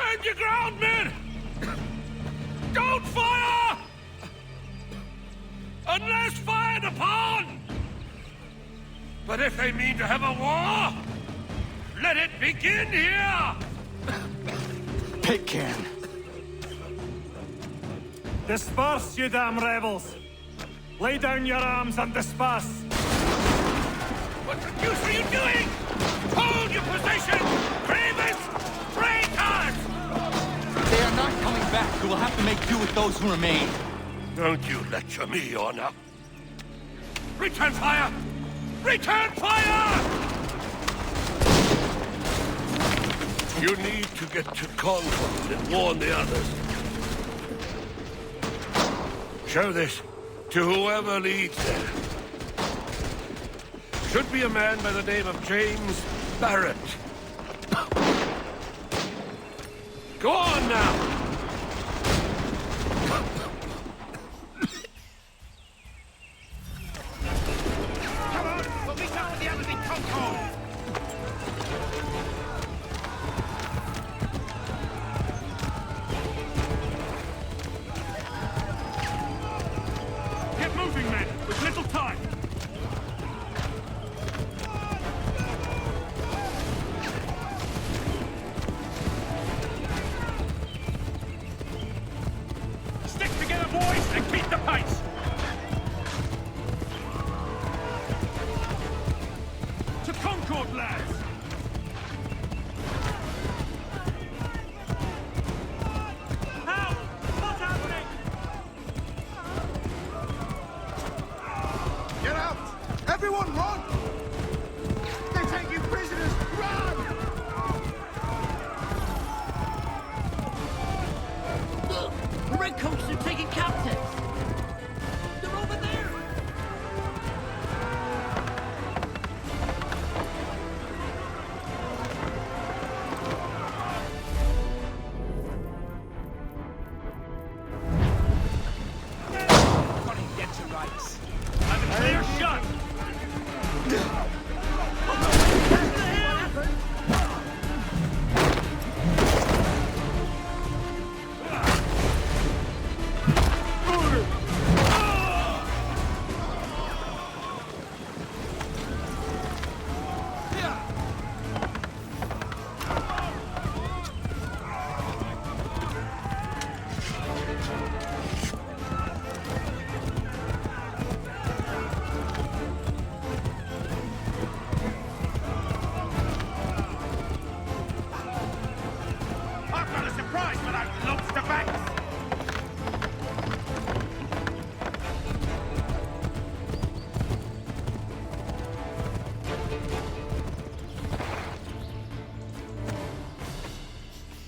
Stand your ground, men! Don't fire! Unless fired upon! But if they mean to have a war, let it begin here! Pitcairn. Disperse, you damn rebels! Lay down your arms and disperse! What the deuce are you doing? Hold your position! Cravens! Traitors! They are not coming back. We will have to make do with those who remain. Don't you lecture me, Your Honor. Return fire! Return fire! You need to get to Concord and warn the others. Show this to whoever leads there. Should be a man by the name of James Barrett. Go on now! Come on! We'll meet up with the others in Concord! Get moving, men! With little time! Stick together, boys, and keep the pace! To Concord, lads! Help! What's happening? Get out! Everyone run! They take you prisoners! Run! Look! The Redcoats are taking captives! They're over there! Everybody get your rights. I'm a clear shot! I've got a surprise for those lobster backs!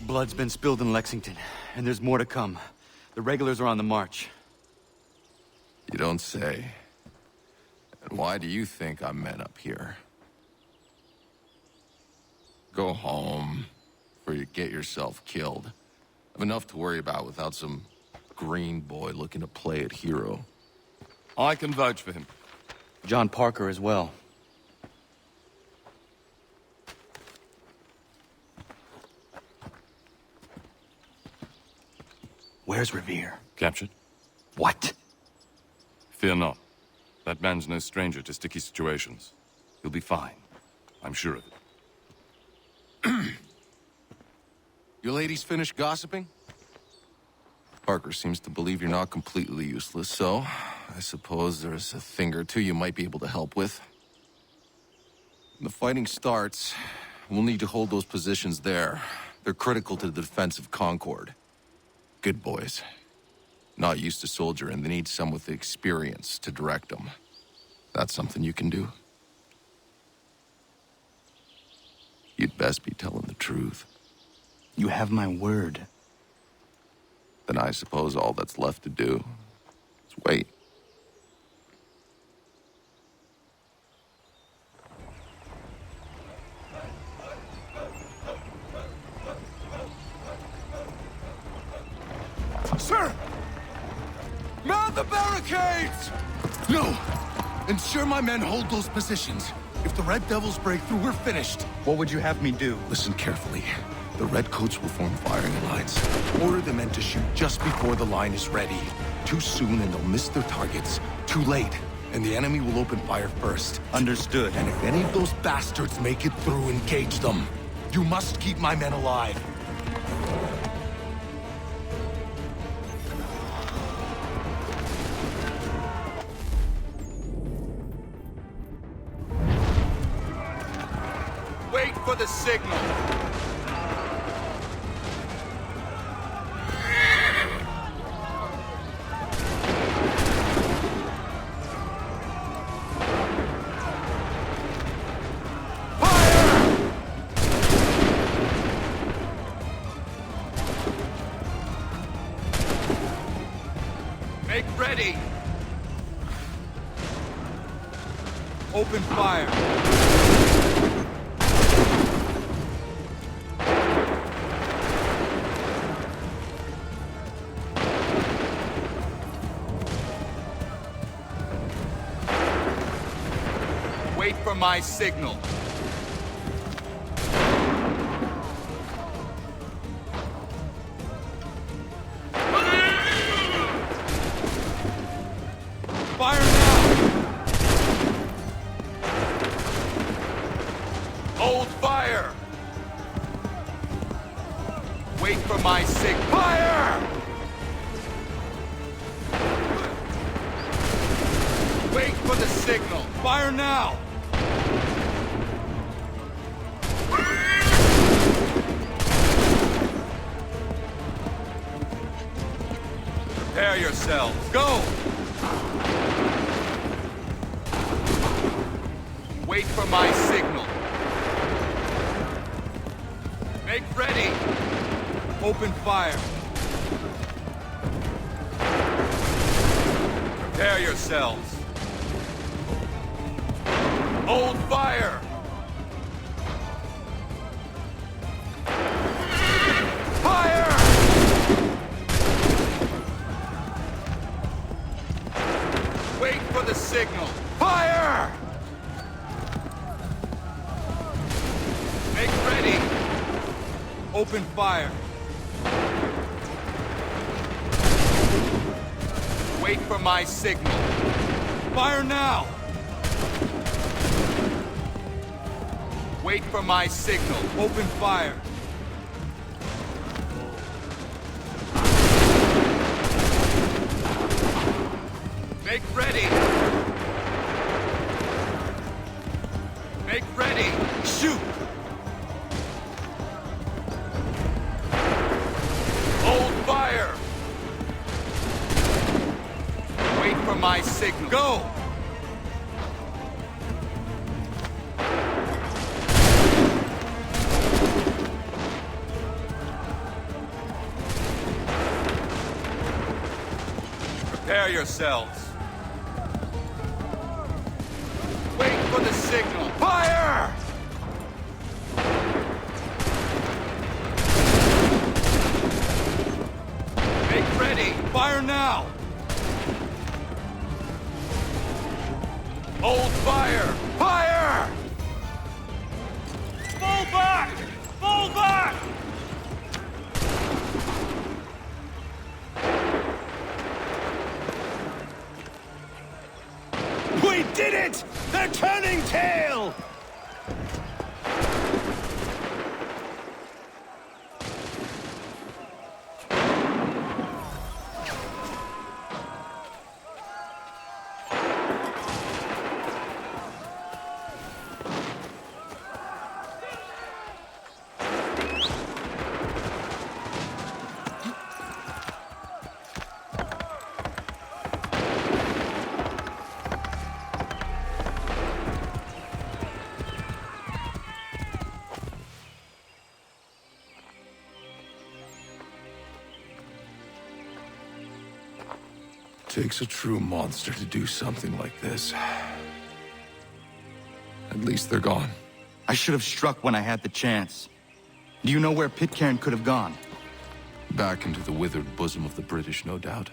Blood's been spilled in Lexington, and there's more to come. The regulars are on the march. You don't say. And why do you think I'm men up here? Go home, before you get yourself killed. I've enough to worry about without some green boy looking to play it hero. I can vouch for him. John Parker as well. Where's Revere? Captured? What? Fear not. That man's no stranger to sticky situations. He'll be fine. I'm sure of it. You ladies finished gossiping? Parker seems to believe you're not completely useless, so I suppose there's a thing or two you might be able to help with. When the fighting starts, we'll need to hold those positions there. They're critical to the defense of Concord. Good boys. Not used to soldiering, they need some with the experience to direct them. That's something you can do? You'd best be telling the truth. You have my word. Then I suppose all that's left to do is wait. Sir! Man the barricades! No! Ensure my men hold those positions. If the Red Devils break through, we're finished. What would you have me do? Listen carefully. The Redcoats will form firing lines. Order the men to shoot just before the line is ready. Too soon and they'll miss their targets. Too late, and the enemy will open fire first. Understood. And if any of those bastards make it through, engage them. You must keep my men alive. Wait for the signal. Make ready. Open fire. Wait for my signal. Fire now! Hold fire! Wait for my signal. Fire! Wait for the signal. Fire now! Prepare yourselves. Go! Wait for my signal. Make ready. Open fire. Prepare yourselves. Hold fire. Fire! Wait for the signal. Fire! Make ready. Open fire. Wait for my signal. Fire now. Wait for my signal. Open fire. Make ready. Make ready. Shoot. Hold fire. Wait for my signal. Go. Prepare yourselves. Wait for the signal. Fire! Make ready. Fire now. Hold fire. Fire! Fall back! Fall back! We did it! They're turning tail! Takes a true monster to do something like this. At least they're gone. I should have struck when I had the chance. Do you know where Pitcairn could have gone? Back into the withered bosom of the British, no doubt.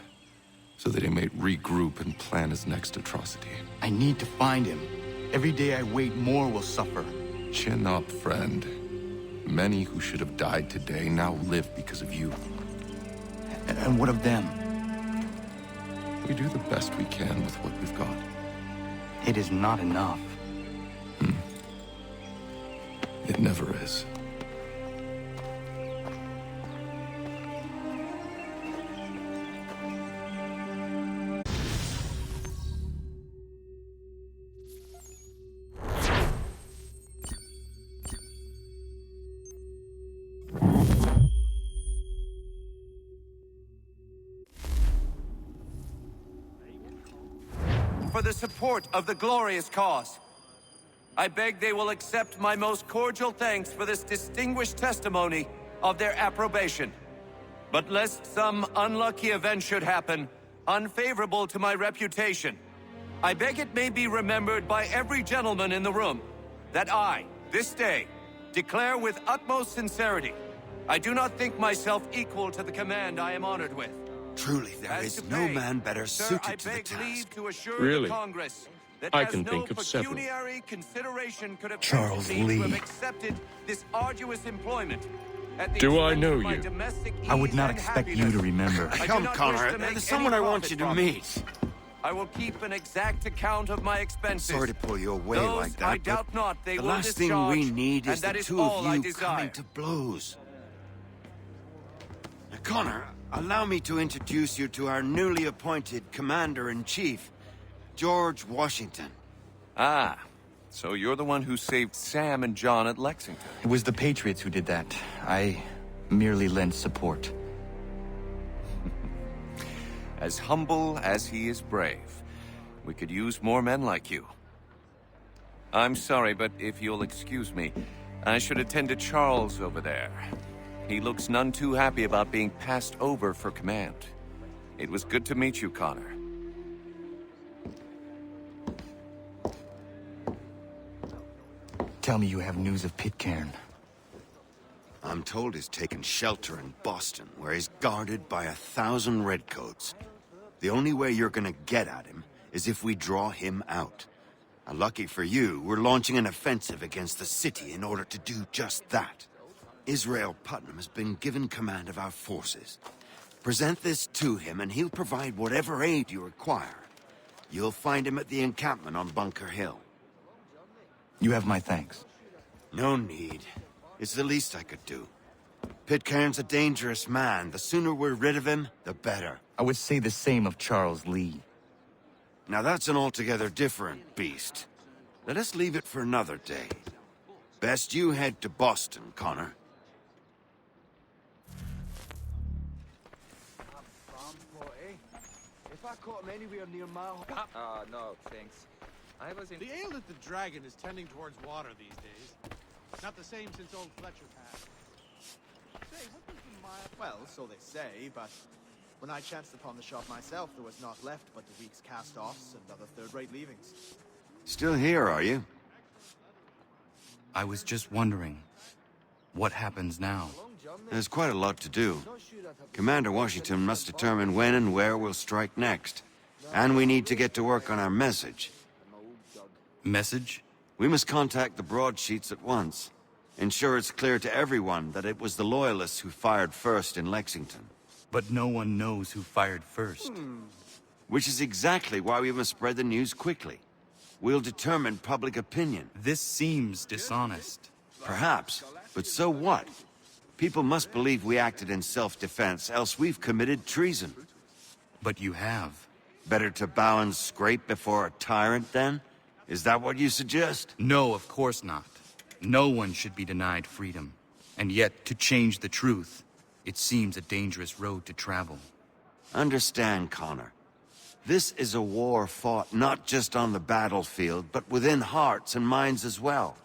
So that he may regroup and plan his next atrocity. I need to find him. Every day I wait, more will suffer. Chin up, friend. Many who should have died today now live because of you. And what of them? We do the best we can with what we've got. It is not enough. It never is. For the support of the glorious cause. I beg they will accept my most cordial thanks for this distinguished testimony of their approbation. But lest some unlucky event should happen, unfavorable to my reputation, I beg it may be remembered by every gentleman in the room that I, this day, declare with utmost sincerity, I do not think myself equal to the command I am honored with. Truly, there As is to no pay, man better sir, suited I to the beg task. leave to assure Really? the Congress that I as can no think of several. pecuniary consideration could have Charles tempted me to have Lee. accepted this arduous employment. At the Do I expense know of my you? domestic I would ease not and expect you happiness. to remember. I do Come, not Connor. wish to make There's someone any I want profit you to from meet. it. I will keep an exact account of my expenses. Sorry to pull you away Those like that, I but doubt not they the will last thing discharge, we need and is that the is two all of I you desire. coming to blows. Now, Connor, allow me to introduce you to our newly appointed Commander-in-Chief, George Washington. Ah, so you're the one who saved Sam and John at Lexington. It was the Patriots who did that. I merely lent support. As humble as he is brave. We could use more men like you. I'm sorry, but if you'll excuse me, I should attend to Charles over there. He looks none too happy about being passed over for command. It was good to meet you, Connor. Tell me you have news of Pitcairn. I'm told he's taken shelter in Boston, where he's guarded by 1,000 redcoats. The only way you're gonna get at him is if we draw him out. And lucky for you, we're launching an offensive against the city in order to do just that. Israel Putnam has been given command of our forces. Present this to him and he'll provide whatever aid you require. You'll find him at the encampment on Bunker Hill. You have my thanks. No need. It's the least I could do. Pitcairn's a dangerous man. The sooner we're rid of him, the better. I would say the same of Charles Lee. Now that's an altogether different beast. Let us leave it for another day. Best you head to Boston, Connor. If I caught him anywhere near my... no, thanks. I was in... The ale at the Dragon is tending towards water these days. Not the same since old Fletcher passed. Say, what was the mile... Well, so they say, but when I chanced upon the shop myself, there was naught left but the week's cast-offs and other third-rate leavings. Still here, are you? I was just wondering, what happens now? There's quite a lot to do. Commander Washington must determine when and where we'll strike next. And we need to get to work on our message. Message? We must contact the broadsheets at once. Ensure it's clear to everyone that it was the Loyalists who fired first in Lexington. But no one knows who fired first. Which is exactly why we must spread the news quickly. We'll determine public opinion. This seems dishonest. Perhaps, but so what? People must believe we acted in self-defense, else we've committed treason. But you have. Better to bow and scrape before a tyrant, then? Is that what you suggest? No, of course not. No one should be denied freedom. And yet, to change the truth, it seems a dangerous road to travel. Understand, Connor. This is a war fought not just on the battlefield, but within hearts and minds as well.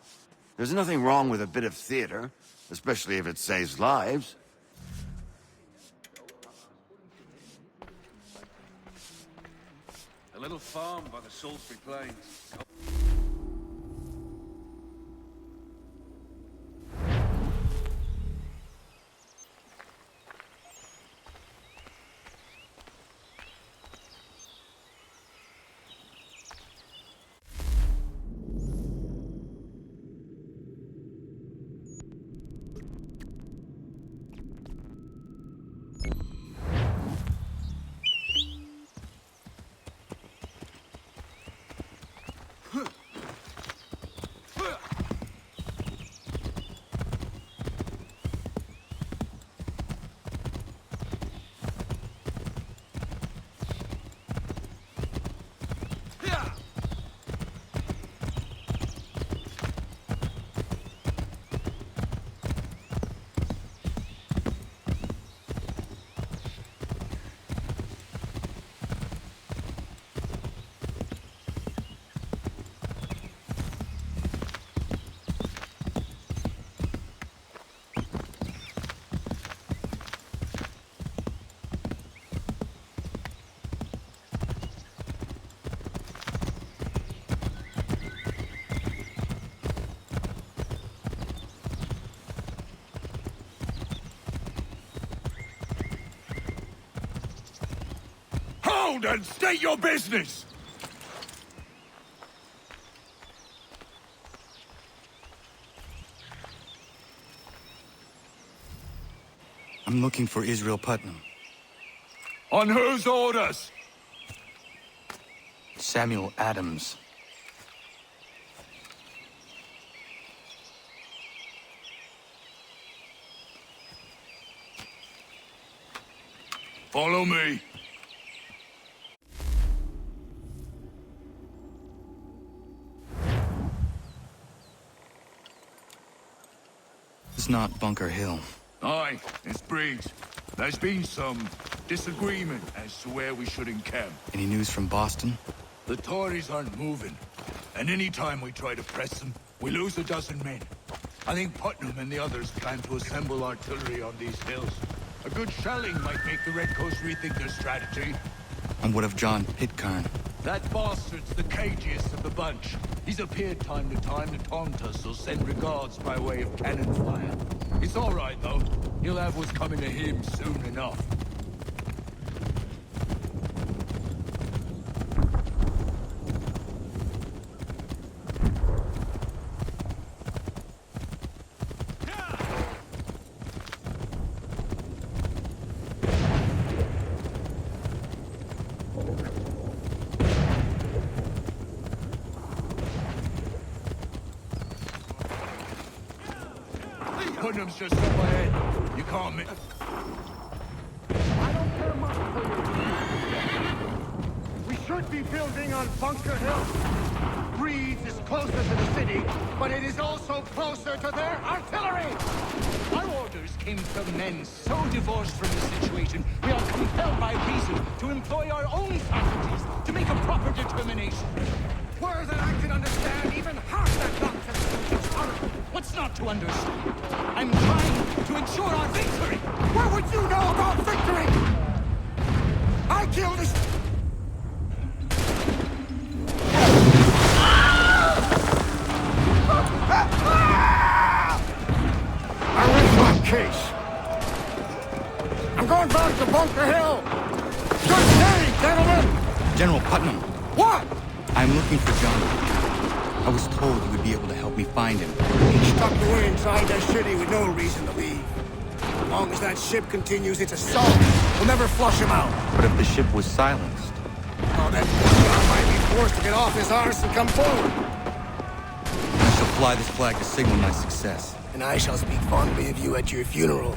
There's nothing wrong with a bit of theater, especially if it saves lives. A little farm by the Salisbury Plains. Hold and state your business! I'm looking for Israel Putnam. On whose orders? Samuel Adams. Follow me. It's not Bunker Hill. Aye, it's Briggs. There's been some disagreement as to where we should encamp. Any news from Boston? The Tories aren't moving, and any time we try to press them, we lose a dozen men. I think Putnam and the others plan to assemble artillery on these hills. A good shelling might make the Redcoats rethink their strategy. And what of John Pitcairn? That bastard's the cagiest of the bunch. He's appeared time to time to taunt us or send regards by way of cannon fire. It's all right, though. He'll have what's coming to him soon enough. Putnam's just up ahead. You can't miss. I don't care much for you. We should be building on Bunker Hill. Reed's is closer to the city, but it is also closer to their artillery! Our orders came from men so divorced from the situation, we are compelled by reason to employ our own faculties to make a proper determination. Were that I could understand even half that nonsense, it's horrible. What's not to understand? I'm trying to ensure our victory! What would you know about victory? I killed this... I rest my case. I'm going back to Bunker Hill. Good day, gentlemen! General Putnam. What? I'm looking for John Pitcairn. I was told you would be able to help me find him. He's stuck away inside that city with no reason to leave. As long as that ship continues its assault, we'll never flush him out. But if the ship was silenced? Oh, that poor guy might be forced to get off his arse and come forward. I shall fly this flag to signal my success. And I shall speak fondly of you at your funeral.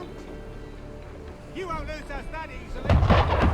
out? You won't lose us that easily.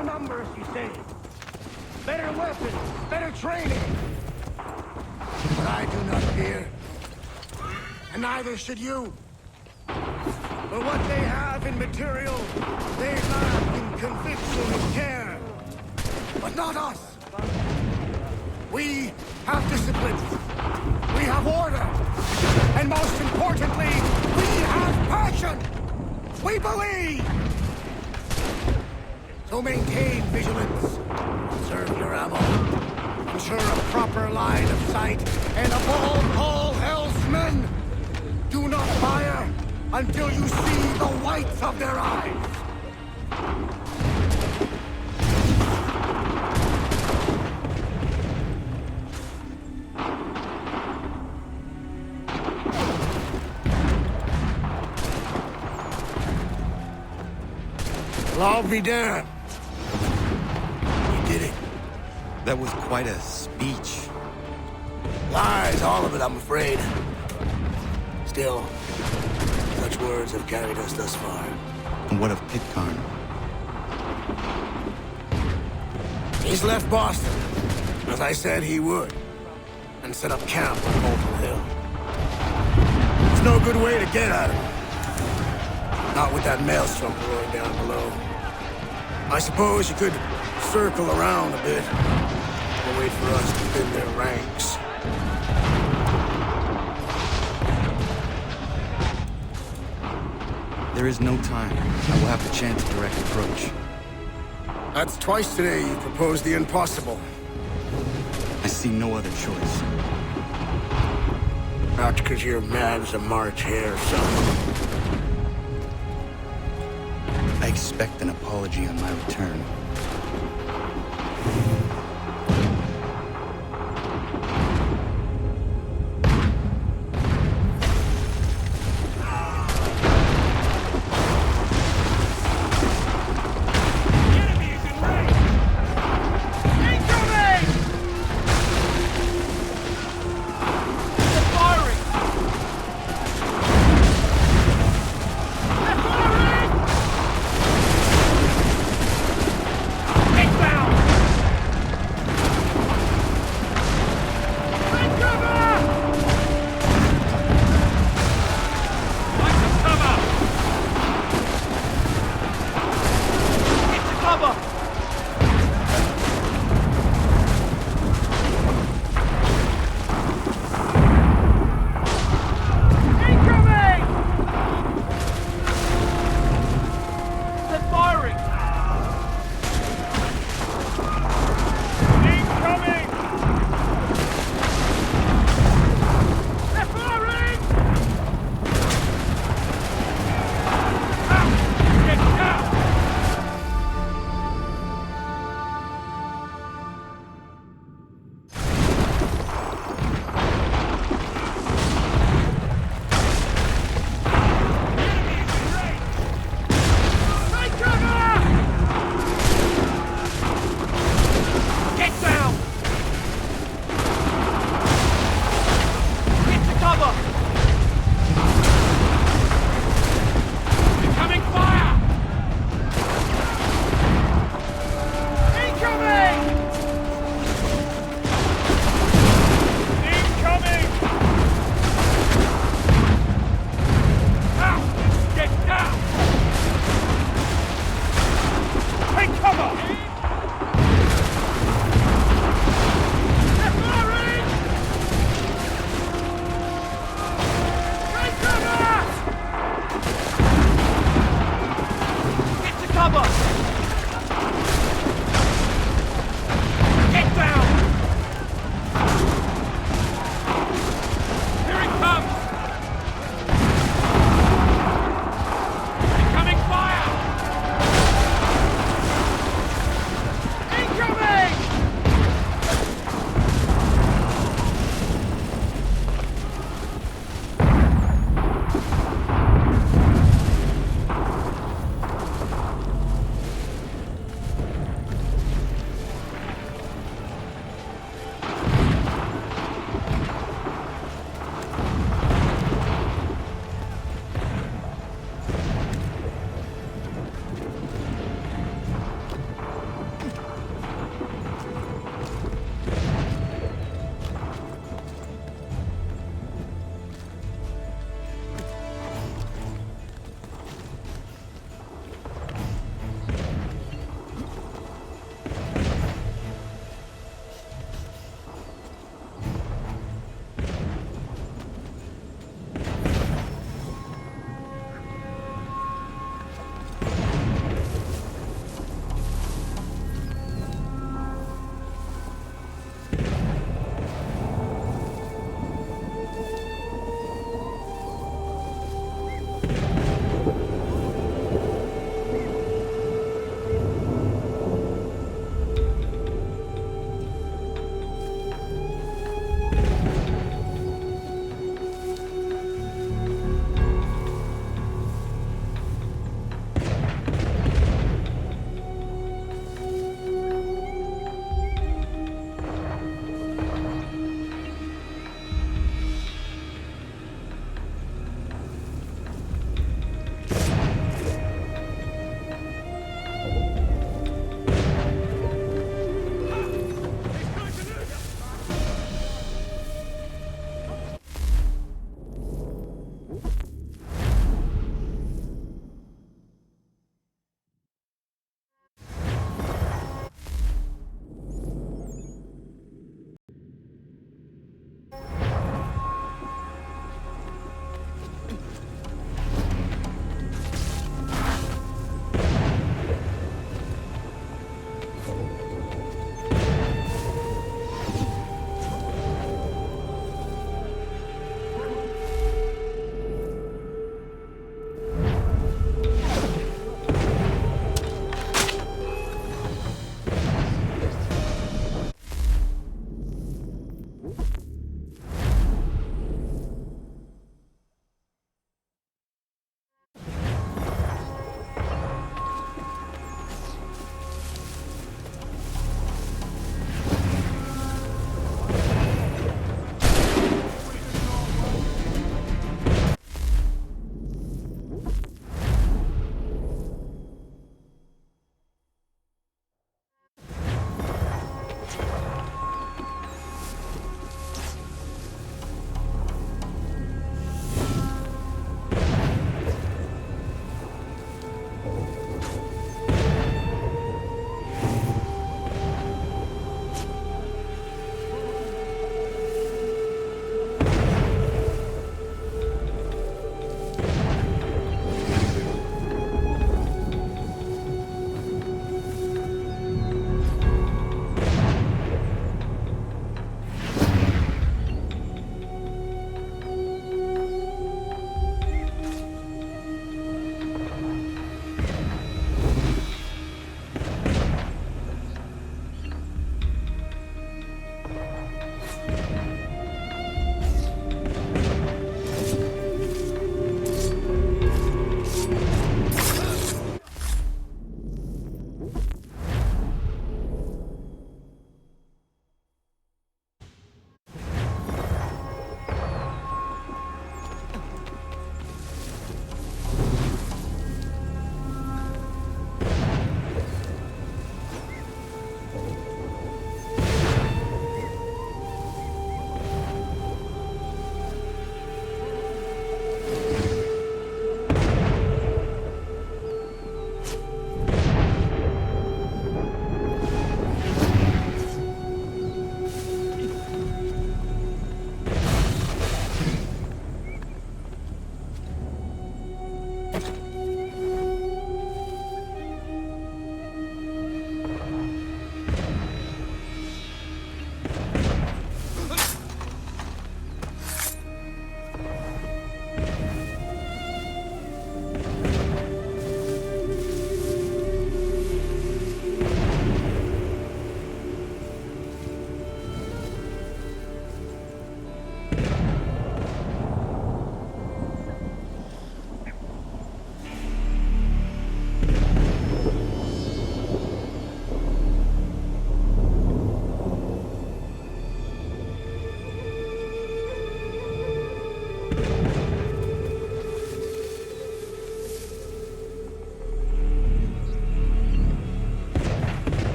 Better numbers, you say? Better weapons, better training. But I do not fear. And neither should you. For what they have in material, they lack in conviction and care. But not us. We have discipline. We have order. And most importantly, we have passion. We believe. So maintain vigilance. Conserve your ammo. Ensure a proper line of sight. And above all else, men, do not fire until you see the whites of their eyes. I'll be damned. You did it. That was quite a speech. Lies, all of it, I'm afraid. Still, such words have carried us thus far. And what of Pitcairn? He's left Boston, as I said he would, and set up camp on Molten Hill. There's no good way to get at him. Not with that maelstrom roaring down below. I suppose you could circle around a bit and wait for us to thin their ranks. There is no time. I will have to chance a direct approach. That's twice today you proposed the impossible. I see no other choice. Not because you're mad as a March hare, son. I expect an apology on my return.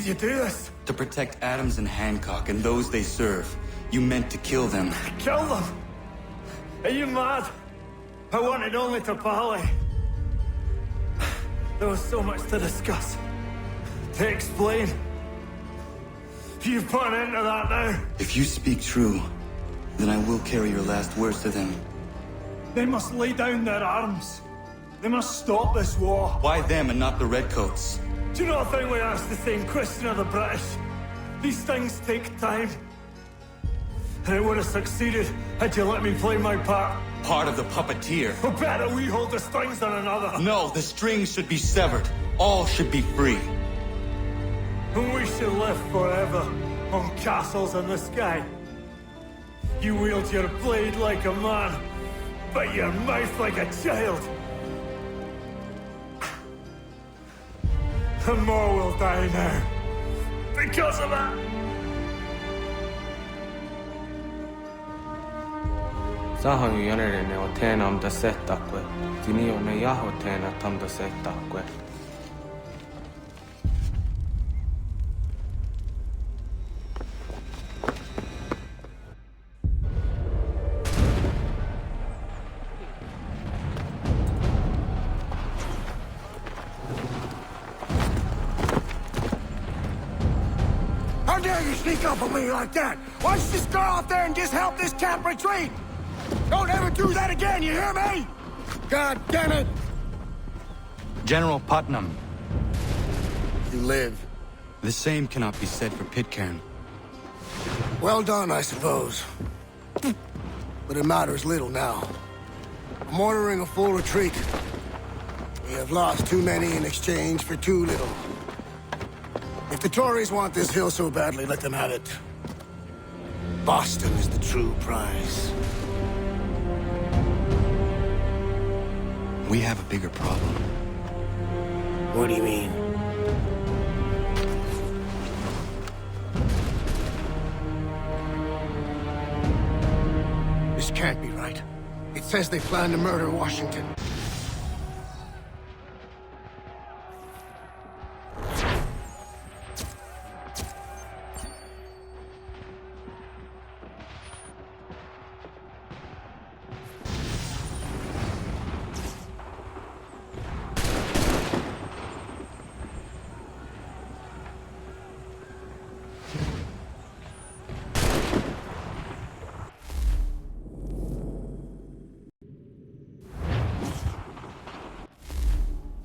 did you do this? To protect Adams and Hancock and those they serve, you meant to kill them. Kill them? Are you mad? I wanted only to parley. There was so much to discuss, to explain. You put an end to that now. If you speak true, then I will carry your last words to them. They must lay down their arms. They must stop this war. Why them and not the Redcoats? Do you not think we asked the same question of the British? These things take time. And it would have succeeded had you let me play my part. Part of the puppeteer. Or better, we hold the strings on another. No, the strings should be severed. All should be free. And we should live forever on castles in the sky. You wield your blade like a man, but your mouth like a child. And more will die now. Because of that. Sahan yonere o tenam da setakwe. Tinio ne yaho tena tam da setakwe. How dare you sneak up on me like that? Why don't you just go out there and just help this camp retreat? Don't ever do that again, you hear me? God damn it! General Putnam. You live. The same cannot be said for Pitcairn. Well done, I suppose. But it matters little now. I'm ordering a full retreat. We have lost too many in exchange for too little. If the Tories want this hill so badly, let them have it. Boston is the true prize. We have a bigger problem. What do you mean? This can't be right. It says they plan to murder Washington.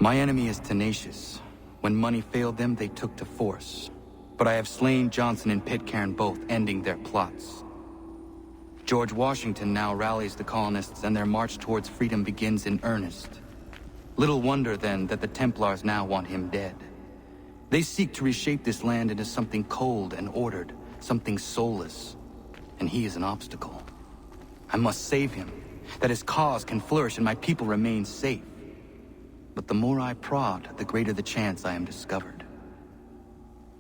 My enemy is tenacious. When money failed them, they took to force. But I have slain Johnson and Pitcairn both, ending their plots. George Washington now rallies the colonists, and their march towards freedom begins in earnest. Little wonder, then, that the Templars now want him dead. They seek to reshape this land into something cold and ordered, something soulless. And he is an obstacle. I must save him, that his cause can flourish and my people remain safe. But the more I prod, the greater the chance I am discovered.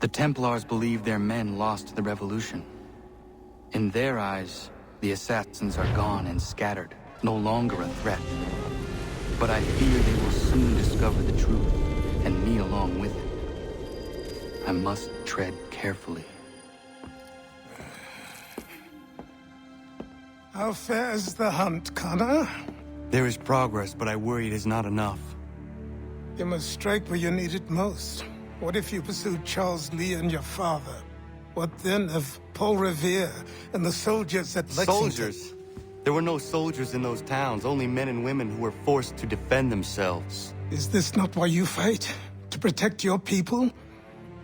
The Templars believe their men lost the revolution. In their eyes, the assassins are gone and scattered, no longer a threat. But I fear they will soon discover the truth, and me along with it. I must tread carefully. How fares the hunt, Connor? There is progress, but I worry it is not enough. You must strike where you need it most. What if you pursued Charles Lee and your father? What then of Paul Revere and the soldiers at Lexington? Soldiers? There were no soldiers in those towns, only men and women who were forced to defend themselves. Is this not why you fight? To protect your people?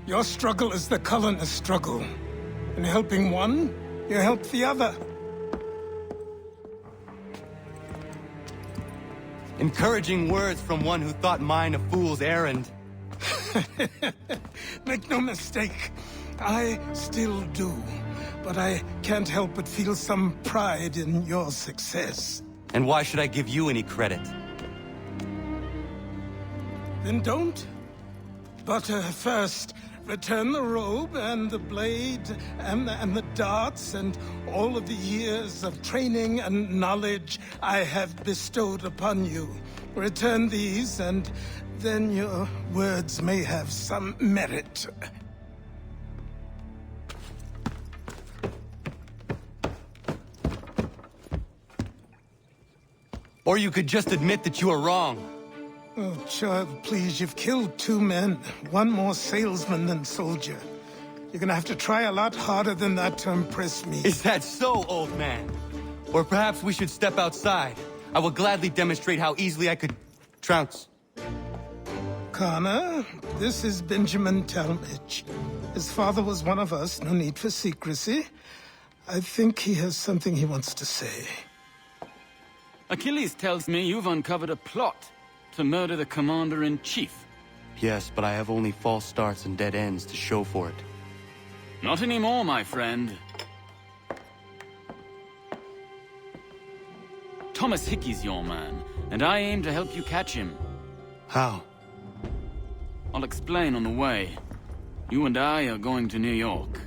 Your struggle is the colonist struggle. In helping one, you help the other. Encouraging words from one who thought mine a fool's errand. Make no mistake, I still do. But I can't help but feel some pride in your success. And why should I give you any credit? Then don't. But first, return the robe and the blade and the darts and all of the years of training and knowledge I have bestowed upon you. Return these, and then your words may have some merit. Or you could just admit that you are wrong. Oh, child, please, you've killed 2 men. One more salesman than soldier. You're gonna have to try a lot harder than that to impress me. Is that so, old man? Or perhaps we should step outside. I will gladly demonstrate how easily I could trounce. Connor, this is Benjamin Talmadge. His father was one of us, no need for secrecy. I think he has something he wants to say. Achilles tells me you've uncovered a plot to murder the Commander-in-Chief. Yes, but I have only false starts and dead ends to show for it. Not anymore, my friend. Thomas Hickey's your man, and I aim to help you catch him. How? I'll explain on the way. You and I are going to New York.